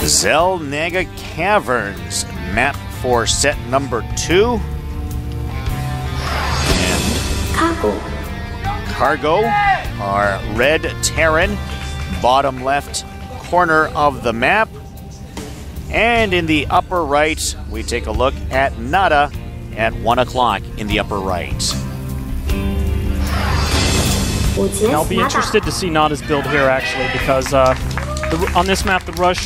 Zelnaga Caverns, map for set number 2. And Cargo, our red Terran, bottom left corner of the map. And in the upper right, we take a look at Nada at 1 o'clock in the upper right. I'll be interested to see Nada's build here, actually, because on this map, the rush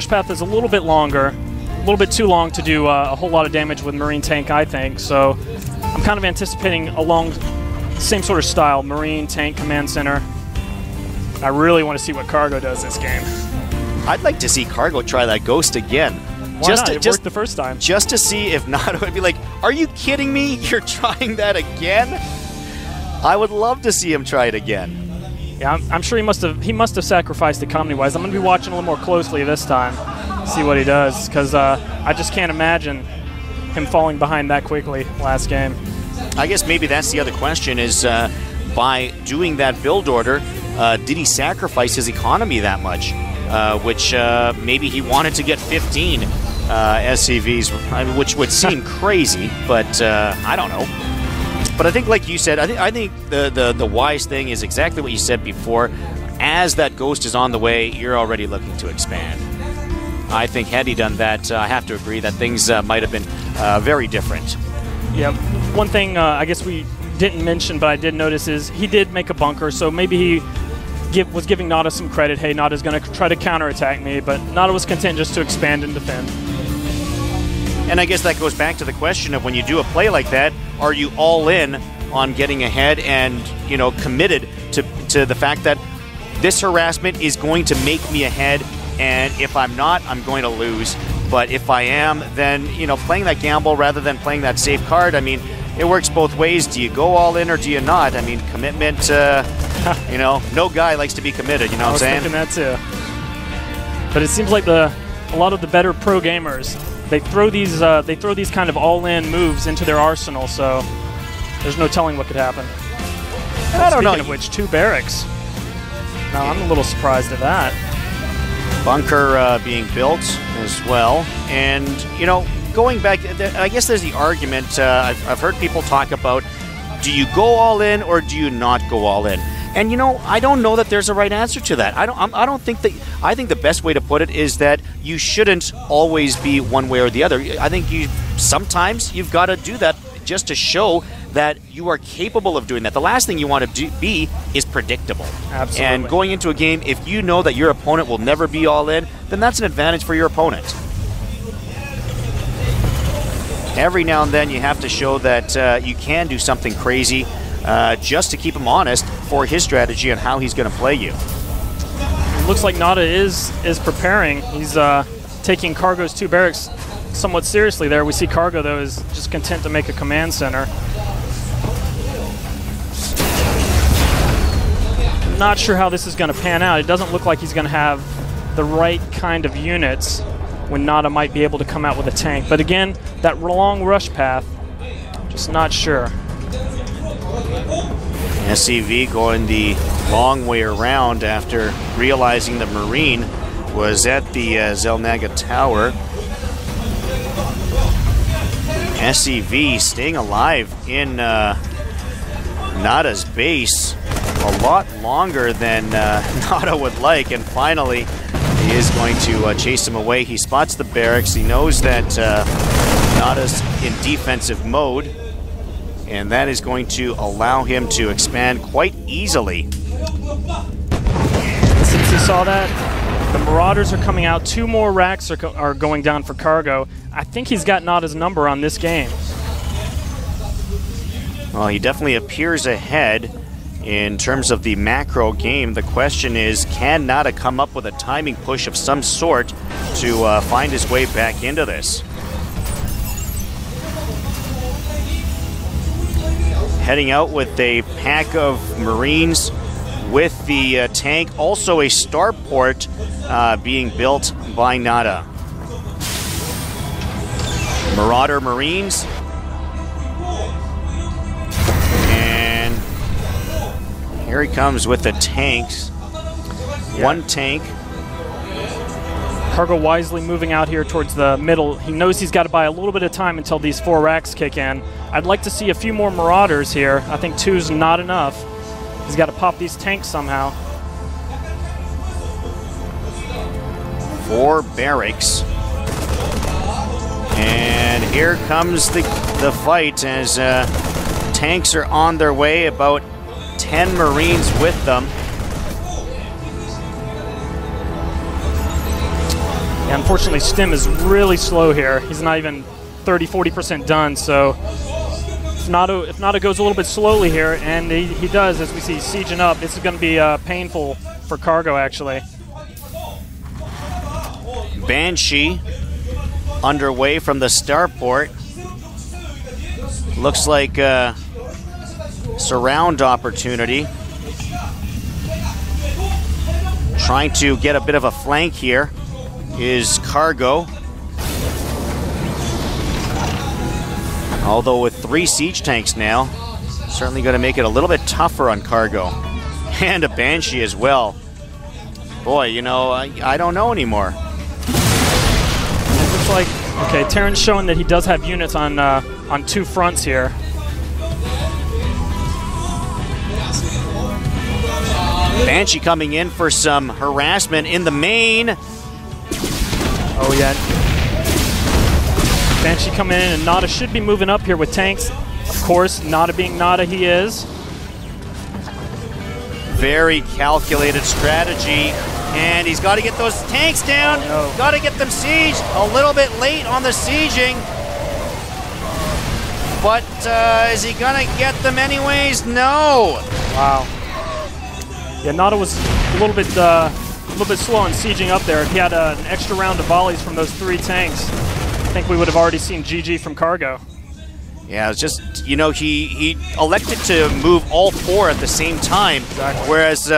path is a little bit longer, a little bit too long to do a whole lot of damage with Marine Tank, I think. So I'm kind of anticipating along the same sort of style, Marine Tank Command Center. I really want to see what Cargo does this game. I'd like to see Cargo try that Ghost again. Why not? It worked the first time. Just to see if Nada would be like, are you kidding me? You're trying that again? I would love to see him try it again. Yeah, I'm sure he must have sacrificed economy-wise. I'm going to be watching a little more closely this time, see what he does, because I just can't imagine him falling behind that quickly last game. I guess maybe that's the other question is, by doing that build order, did he sacrifice his economy that much? Which maybe he wanted to get 15 SCVs, which would seem crazy, but I don't know. But I think, like you said, I think the wise thing is exactly what you said before. As that Ghost is on the way, you're already looking to expand. I think had he done that, I have to agree that things might have been very different. Yeah, one thing I guess we didn't mention, but I did notice is he did make a bunker, so maybe he was giving Nada some credit. Hey, Nada's going to try to counterattack me, but Nada was content just to expand and defend. And I guess that goes back to the question of when you do a play like that, are you all in on getting ahead and, you know, committed to the fact that this harassment is going to make me ahead, and if I'm not, I'm going to lose. But if I am, then, you know, playing that gamble rather than playing that safe card, I mean, it works both ways. Do you go all in or do you not? I mean, commitment, you know, no guy likes to be committed, you know what I'm saying? I was thinking that too. But it seems like a lot of the better pro gamers, they throw these kind of all-in moves into their arsenal, so there's no telling what could happen. I don't know. Speaking of which, 2 barracks. Now I'm a little surprised at that. Bunker being built as well, and you know, going back, I guess there's the argument. I've heard people talk about: do you go all in or do you not go all in? And you know, I don't know that there's a right answer to that. I don't think that. I think the best way to put it is that you shouldn't always be one way or the other. I think sometimes you've got to do that just to show that you are capable of doing that. The last thing you want to be is predictable. Absolutely. And going into a game, if you know that your opponent will never be all in, then that's an advantage for your opponent. Every now and then you have to show that you can do something crazy just to keep him honest for his strategy and how he's going to play you. It looks like Nada is preparing. He's taking Cargo's 2 barracks somewhat seriously there. We see Cargo, though, is just content to make a command center. Not sure how this is going to pan out. It doesn't look like he's going to have the right kind of units when Nada might be able to come out with a tank. But again, that long rush path, just not sure. SCV going the long way around after realizing the Marine was at the Zelnaga Tower. SCV staying alive in Nada's base a lot longer than Nada would like, and finally he is going to chase him away. He spots the barracks. He knows that Nada's in defensive mode, and that is going to allow him to expand quite easily. Since he saw that, the Marauders are coming out. 2 more racks are going down for Cargo. I think he's got Nada's number on this game. Well, he definitely appears ahead in terms of the macro game. The question is, can Nada come up with a timing push of some sort to find his way back into this? Heading out with a pack of Marines with the tank, also a starport being built by Nada. Marauder Marines. And here he comes with the tanks. Yeah. 1 tank Cargo wisely moving out here towards the middle. He knows he's got to buy a little bit of time until these 4 racks kick in. I'd like to see a few more Marauders here. I think 2's not enough. He's got to pop these tanks somehow. 4 barracks. And here comes the fight as tanks are on their way, about 10 Marines with them. Yeah, unfortunately, Stim is really slow here. He's not even 30–40% done, so if Nada goes a little bit slowly here, and he does, as we see sieging up, this is going to be painful for Cargo, actually. Banshee underway from the starport. Looks like a surround opportunity. Trying to get a bit of a flank here is Cargo. Although with 3 siege tanks now, certainly going to make it a little bit tougher on Cargo. And a Banshee as well. Boy, you know, I don't know anymore. It looks like, okay, Terran's showing that he does have units on 2 fronts here. Banshee coming in for some harassment in the main. Oh, yeah. Banshee coming in, and Nada should be moving up here with tanks. Of course, Nada being Nada, he is. Very calculated strategy. And he's got to get those tanks down. Oh, no. Got to get them sieged. A little bit late on the sieging. But is he going to get them anyways? No. Wow. Yeah, Nada was a little bit slow on sieging up there. If he had an extra round of volleys from those 3 tanks, I think we would have already seen GG from Cargo. Yeah, it's just, you know, he elected to move all 4 at the same time. Exactly. Whereas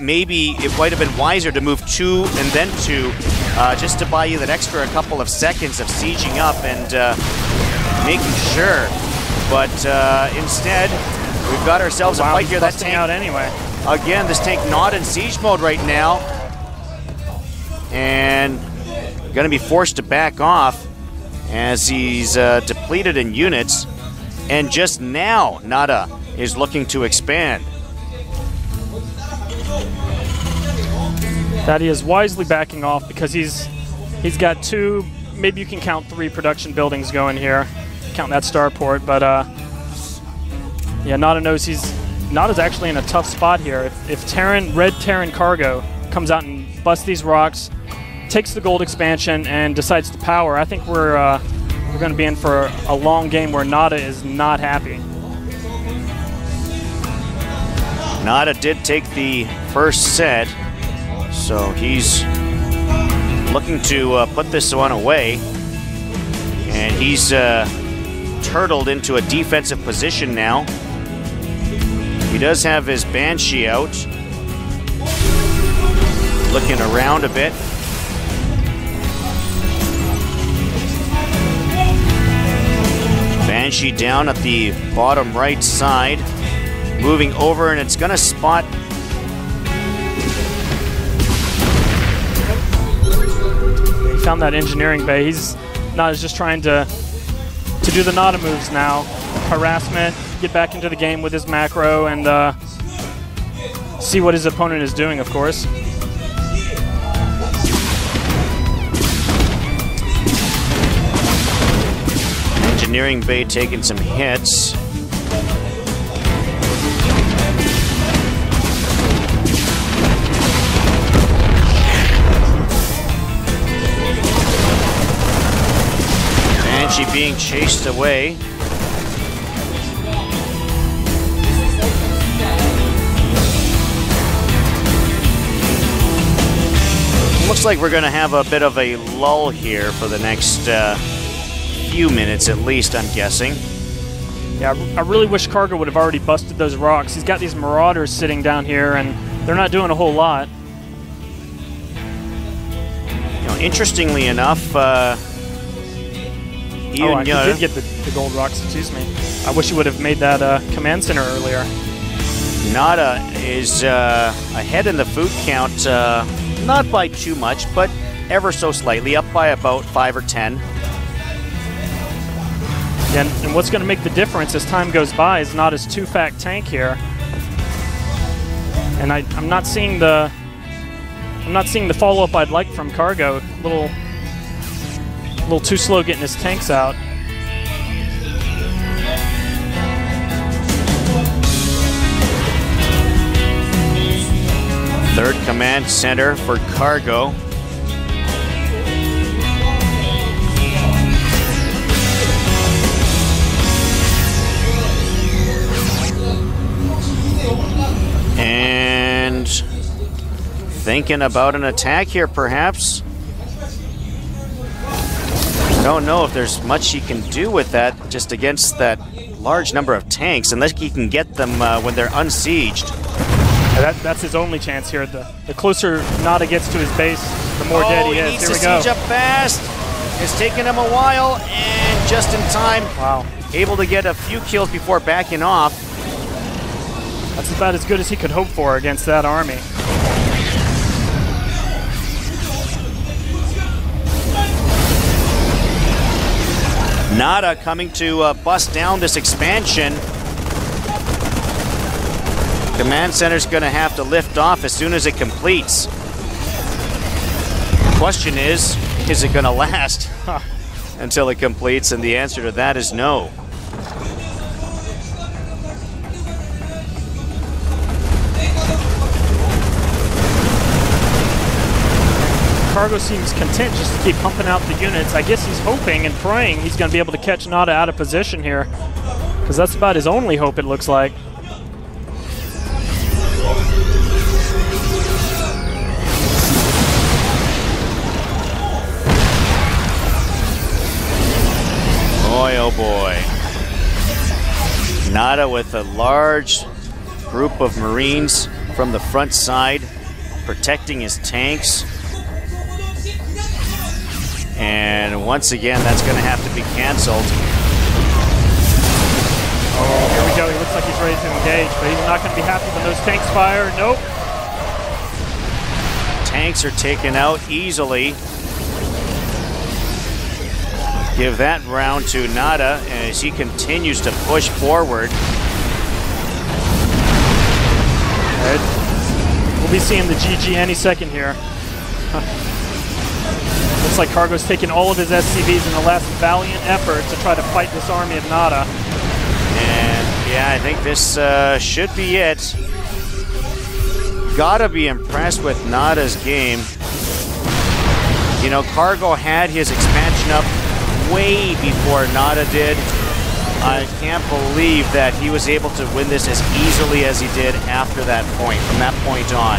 maybe it might have been wiser to move 2 and then 2 just to buy you that extra couple of seconds of sieging up and making sure. But instead, we've got ourselves a fight here. That tank out anyway. Again, this tank not in siege mode right now. And going to be forced to back off as he's depleted in units. And just now, Nada is looking to expand. That he is wisely backing off because he's got 2, maybe you can count 3 production buildings going here. Count that starport, but yeah, Nada knows Nada's actually in a tough spot here. If Terran, red Terran Cargo comes out and busts these rocks, takes the gold expansion, and decides to power, I think we're going to be in for a long game where Nada is not happy. Nada did take the first set, so he's looking to put this one away. And he's turtled into a defensive position now. He does have his Banshee out. Looking around a bit. Banshee down at the bottom right side. Moving over, and it's going to spot. He found that engineering bay. Nada's just trying to do the Nada moves now. Harassment, get back into the game with his macro, and see what his opponent is doing, of course. Engineering bay taking some hits. Banshee being chased away. Looks like we're going to have a bit of a lull here for the next few minutes at least, I'm guessing. Yeah, I really wish Cargo would have already busted those rocks. He's got these Marauders sitting down here, and they're not doing a whole lot. You know, interestingly enough, he did get the gold rocks, excuse me. I wish he would have made that command center earlier. Nada is ahead in the food count, not by too much, but ever so slightly, up by about 5 or 10. And what's going to make the difference as time goes by is not his 2-fact tank here. And I'm not seeing the follow-up I'd like from Cargo. A little too slow getting his tanks out. Third command center for Cargo. And thinking about an attack here, perhaps. Don't know if there's much he can do with that, just against that large number of tanks, unless he can get them when they're unsieged. That's his only chance here. The closer Nada gets to his base, the more dead he is. He needs to siege up fast. It's taken him a while, and just in time. Wow. Able to get a few kills before backing off. That's about as good as he could hope for against that army. Nada coming to bust down this expansion. Command center's going to have to lift off as soon as it completes. The question is it going to last until it completes? And the answer to that is no. Cargo seems content just to keep pumping out the units. I guess he's hoping and praying he's going to be able to catch Nada out of position here, because that's about his only hope, it looks like. Boy, oh boy. Nada with a large group of Marines from the front side, protecting his tanks. And once again, that's going to have to be canceled. Oh, here we go. He looks like he's ready to engage, but he's not going to be happy when those tanks fire. Nope. Tanks are taken out easily. Give that round to Nada as he continues to push forward. We'll be seeing the GG any second here. Looks like Cargo's taken all of his SCVs in the last valiant effort to try to fight this army of Nada. And yeah, I think this should be it. Gotta be impressed with Nada's game. You know, Cargo had his expansion up way before Nada did. I can't believe that he was able to win this as easily as he did after that point, from that point on.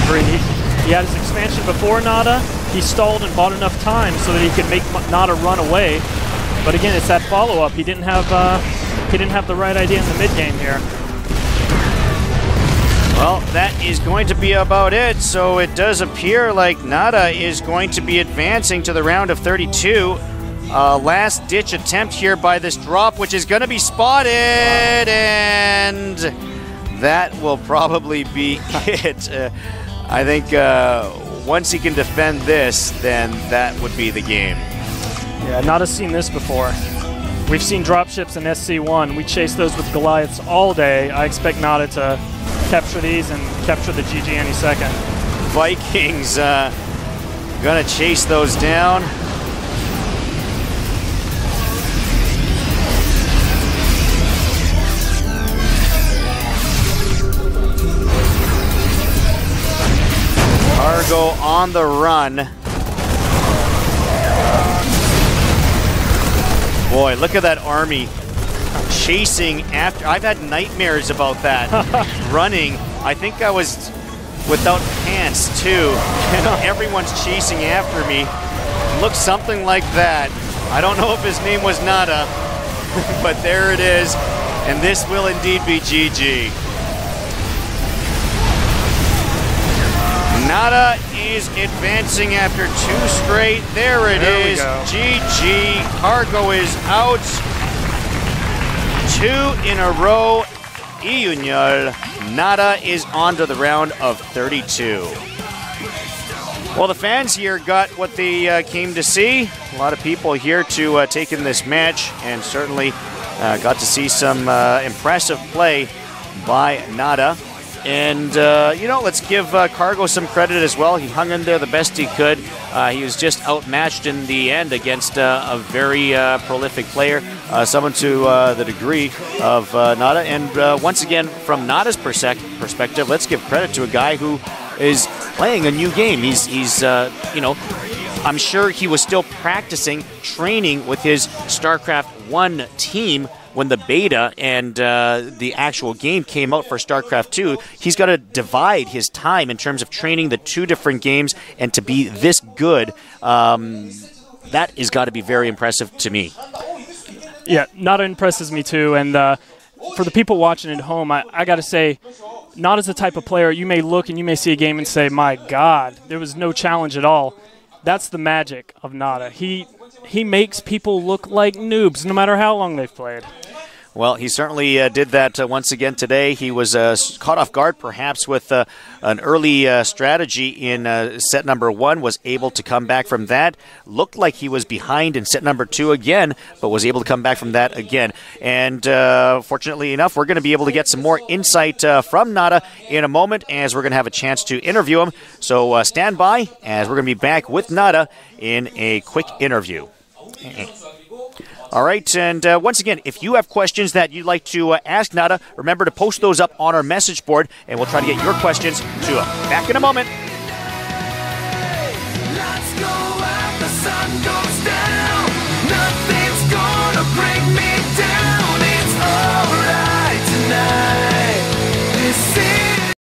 Agreed. He had his expansion before Nada. He stalled and bought enough time so that he could make Nada run away. But again, it's that follow-up. He didn't have the right idea in the mid-game here. Well, that is going to be about it. So it does appear like Nada is going to be advancing to the round of 32. Last-ditch attempt here by this drop, which is going to be spotted, and that will probably be it. I think once he can defend this, then that would be the game. Yeah, Nada's seen this before. We've seen dropships in SC1. We chase those with Goliaths all day. I expect Nada to capture these and capture the GG any second. Vikings gonna chase those down. Cargo on the run. Boy, look at that army chasing after. I've had nightmares about that. Running. I think I was without pants too. And everyone's chasing after me. Looks something like that. I don't know if his name was Nada, but there it is. And this will indeed be GG. Nada is advancing after 2 straight. There it is. GG. Cargo is out. 2 in a row. Iunyal. Nada is on to the round of 32. Well, the fans here got what they came to see. A lot of people here to take in this match, and certainly got to see some impressive play by Nada. And, let's give Cargo some credit as well. He hung in there the best he could. He was just outmatched in the end against a very prolific player, someone to the degree of Nada. And once again, from Nada's perspective, let's give credit to a guy who is playing a new game. He's I'm sure he was still practicing, training with his StarCraft I team when the beta and the actual game came out for StarCraft II. He's got to divide his time in terms of training the two different games, and to be this good, that has got to be very impressive to me. Yeah, Nada impresses me too, and for the people watching at home, I got to say, Nada's the type of player you may look and you may see a game and say, my God, there was no challenge at all. That's the magic of Nada. He makes people look like noobs no matter how long they've played. Well, he certainly did that once again today. He was caught off guard perhaps with an early strategy in set number 1, was able to come back from that. Looked like he was behind in set number 2 again, but was able to come back from that again. And fortunately enough, we're going to be able to get some more insight from Nada in a moment, as we're going to have a chance to interview him. So stand by, as we're going to be back with Nada in a quick interview. All right, and once again, if you have questions that you'd like to ask Nada, remember to post those up on our message board, and we'll try to get your questions to him. Back in a moment. Let's go.